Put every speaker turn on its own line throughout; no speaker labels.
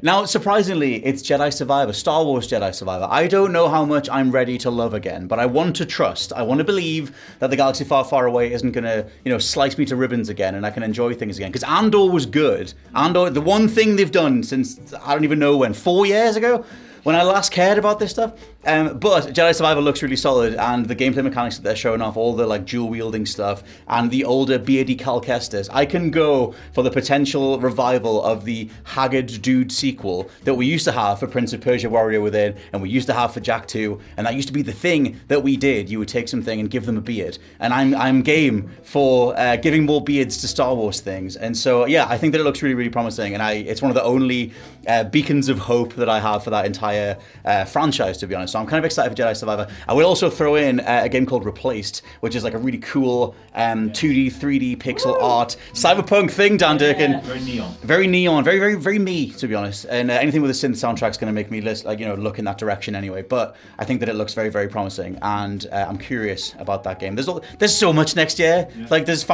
Now, surprisingly, it's Jedi Survivor, Star Wars Jedi Survivor. I don't know how much I'm ready to love again, but I want to trust. I want to believe that the galaxy far, far away isn't going to, slice me to ribbons again and I can enjoy things again. Because Andor was good. Andor, the one thing they've done since, I don't even know when, 4 years ago? When I last cared about this stuff. But Jedi Survivor looks really solid, and the gameplay mechanics that they're showing off, all the dual wielding stuff, and the older beardy Cal Kestis. I can go for the potential revival of the haggard dude sequel that we used to have for Prince of Persia Warrior Within, and we used to have for Jak 2, and that used to be the thing that we did. You would take something and give them a beard, and I'm game for giving more beards to Star Wars things. And so yeah, I think that it looks really, really promising, and it's one of the only beacons of hope that I have for that entire franchise, to be honest. So I'm kind of excited for Jedi Survivor. I will also throw in a game called Replaced, which is a really cool 2D, 3D pixel art cyberpunk thing, Dan Durkin.
Very neon.
Very neon. Very, very, very me, to be honest. And anything with a synth soundtrack is going to make me look in that direction anyway. But I think that it looks very, very promising, and I'm curious about that game. There's so much next year. Yeah. There's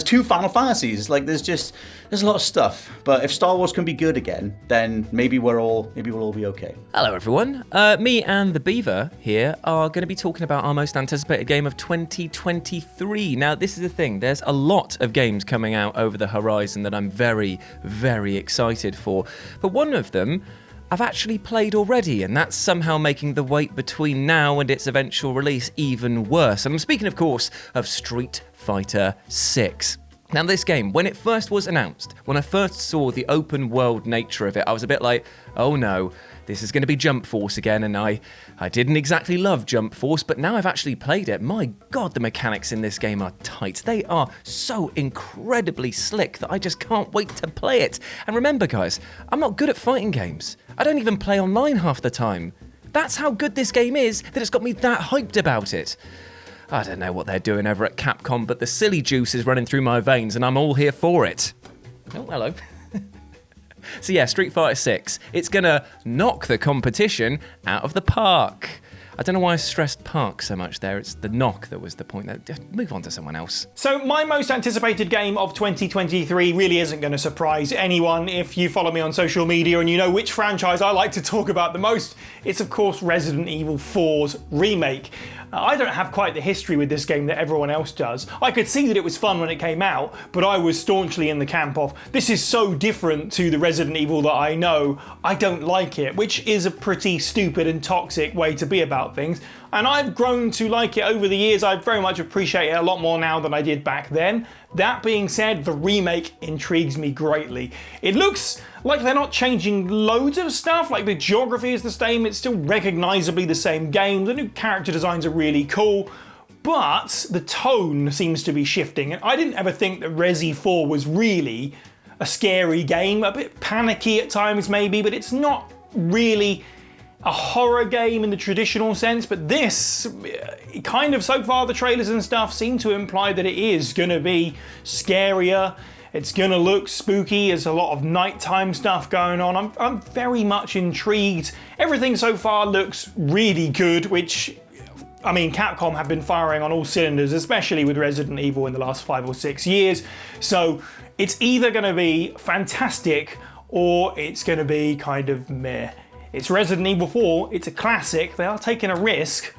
two Final Fantasies. There's a lot of stuff. But if Star Wars can be good again, then maybe we'll all be okay.
Hello, everyone. Me and the Beaver here are going to be talking about our most anticipated game of 2023. Now, this is the thing. There's a lot of games coming out over the horizon that I'm very, very excited for. But one of them I've actually played already, and that's somehow making the wait between now and its eventual release even worse. And I'm speaking, of course, of Street Fighter 6. Now, this game, when it first was announced, when I first saw the open world nature of it, I was a bit like, oh no, this is going to be Jump Force again, and I didn't exactly love Jump Force, but now I've actually played it. My God, the mechanics in this game are tight. They are so incredibly slick that I just can't wait to play it. And remember, guys, I'm not good at fighting games. I don't even play online half the time. That's how good this game is that it's got me that hyped about it. I don't know what they're doing over at Capcom, but the silly juice is running through my veins, and I'm all here for it. Oh, hello. So yeah, Street Fighter 6. It's gonna knock the competition out of the park. I don't know why I stressed park so much there. It's the knock that was the point. Move on to someone else.
So my most anticipated game of 2023 really isn't going to surprise anyone if you follow me on social media and you know which franchise I like to talk about the most. It's of course Resident Evil 4's remake. I don't have quite the history with this game that everyone else does. I could see that it was fun when it came out, but I was staunchly in the camp of, this is so different to the Resident Evil that I know, I don't like it, which is a pretty stupid and toxic way to be about things. And I've grown to like it over the years. I very much appreciate it a lot more now than I did back then. That being said, the remake intrigues me greatly. It looks like they're not changing loads of stuff, the geography is the same, it's still recognisably the same game, the new character designs are really cool, but the tone seems to be shifting. And I didn't ever think that Resi 4 was really a scary game, a bit panicky at times maybe, but it's not really a horror game in the traditional sense, but this kind of, so far the trailers and stuff seem to imply that it is going to be scarier. It's going to look spooky. There's a lot of nighttime stuff going on. I'm very much intrigued. Everything so far looks really good, which, I mean, Capcom have been firing on all cylinders, especially with Resident Evil in the last 5 or 6 years. So it's either going to be fantastic or it's going to be kind of meh. It's Resident Evil 4, it's a classic, they are taking a risk.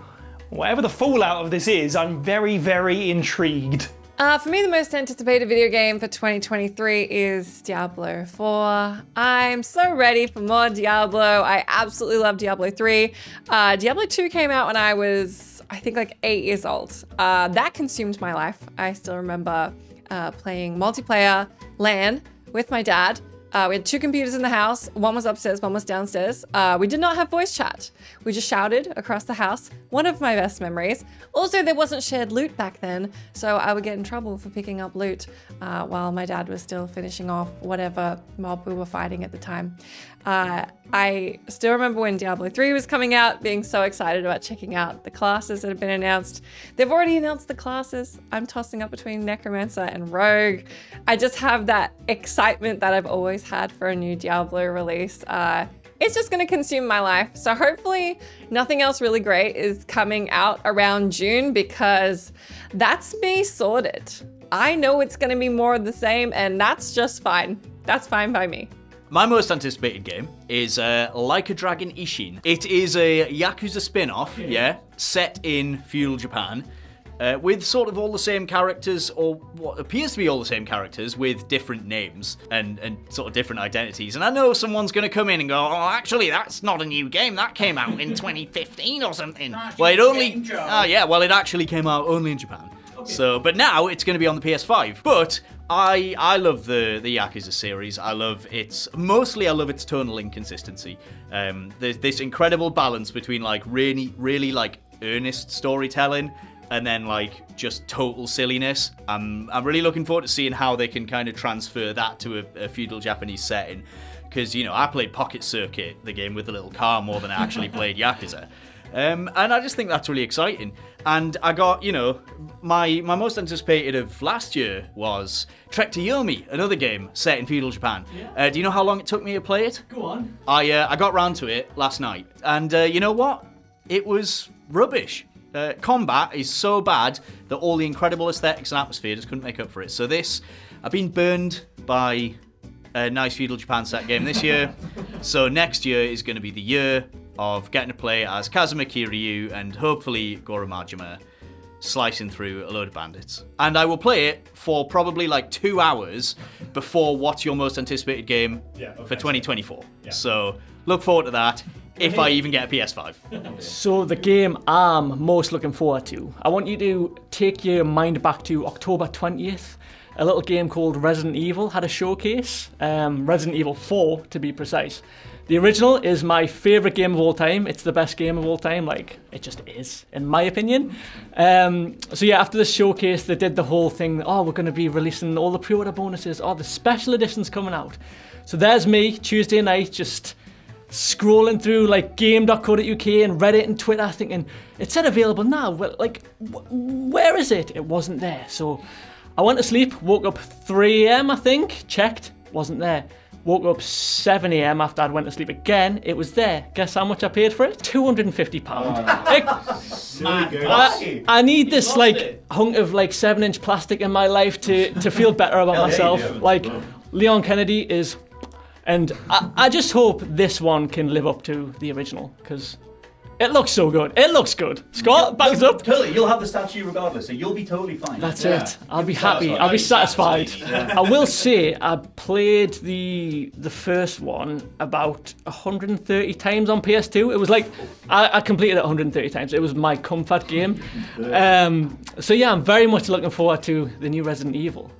Whatever the fallout of this is, I'm very, very intrigued.
For me, the most anticipated video game for 2023 is Diablo 4. I'm so ready for more Diablo. I absolutely love Diablo 3. Diablo 2 came out when I was, I think, 8 years old. That consumed my life. I still remember playing multiplayer LAN with my dad. We had 2 computers in the house. One was upstairs, one was downstairs. We did not have voice chat. We just shouted across the house. One of my best memories. Also, there wasn't shared loot back then, so I would get in trouble for picking up loot while my dad was still finishing off whatever mob we were fighting at the time. I still remember when Diablo 3 was coming out, being so excited about checking out the classes that have been announced. They've already announced the classes. I'm tossing up between Necromancer and Rogue. I just have that excitement that I've always had for a new Diablo release. It's just going to consume my life. So hopefully nothing else really great is coming out around June, because that's me sorted. I know it's going to be more of the same, and that's just fine. That's fine by me.
My most anticipated game is Like a Dragon Ishin. It is a Yakuza spin-off, set in feudal Japan, with sort of all the same characters, or what appears to be all the same characters, with different names and sort of different identities. And I know someone's going to come in and go, oh, actually, that's not a new game. That came out in 2015 or something. Well, it actually came out only in Japan. Okay. So, but now it's going to be on the PS5. But I love the Yakuza series. I love its tonal inconsistency. There's this incredible balance between like really like earnest storytelling and then like just total silliness. I'm really looking forward to seeing how they can kind of transfer that to a feudal Japanese setting. Because, you know, I played Pocket Circuit, the game with the little car, more than I actually played Yakuza. And I just think that's really exciting. And I got, you know, my most anticipated of last year was Trek to Yomi, another game set in feudal Japan. Yeah. Do you know how long it took me to play it?
Go on.
I got round to it last night. And you know what? It was rubbish. Combat is so bad that all the incredible aesthetics and atmosphere just couldn't make up for it. So I've been burned by a nice feudal Japan set game this year. So next year is going to be the year of getting to play as Kazuma Kiryu and hopefully Goro Majima slicing through a load of bandits. And I will play it for probably like 2 hours before what's your most anticipated game for 2024. Yeah. So look forward to that. If I even get a PS5.
So the game I'm most looking forward to, I want you to take your mind back to October 20th. A little game called Resident Evil had a showcase, Resident Evil 4 to be precise. The original is my favourite game of all time. It's the best game of all time, like, it just is, in my opinion. So yeah, after the showcase, they did the whole thing, we're going to be releasing all the pre-order bonuses, the special edition's coming out. So there's me, Tuesday night, just scrolling through like game.co.uk and Reddit and Twitter thinking, it said available now, but like, where is it? It wasn't there. So I went to sleep, woke up 3 a.m. I think, checked, wasn't there. Woke up 7 a.m. after I'd went to sleep again, it was there. Guess how much I paid for it? £250. I need this like hunk of like 7-inch plastic in my life to feel better about myself. Like Leon Kennedy is. And I just hope this one can live up to the original, because it looks so good. It looks good. Scott, back us up.
Totally, you'll have the statue regardless, so you'll be totally fine.
That's it. I'll be happy. I'll be satisfied. Yeah. I will say I played the first one about 130 times on PS2. It was like, I completed it 130 times. It was my comfort game. So yeah, I'm very much looking forward to the new Resident Evil.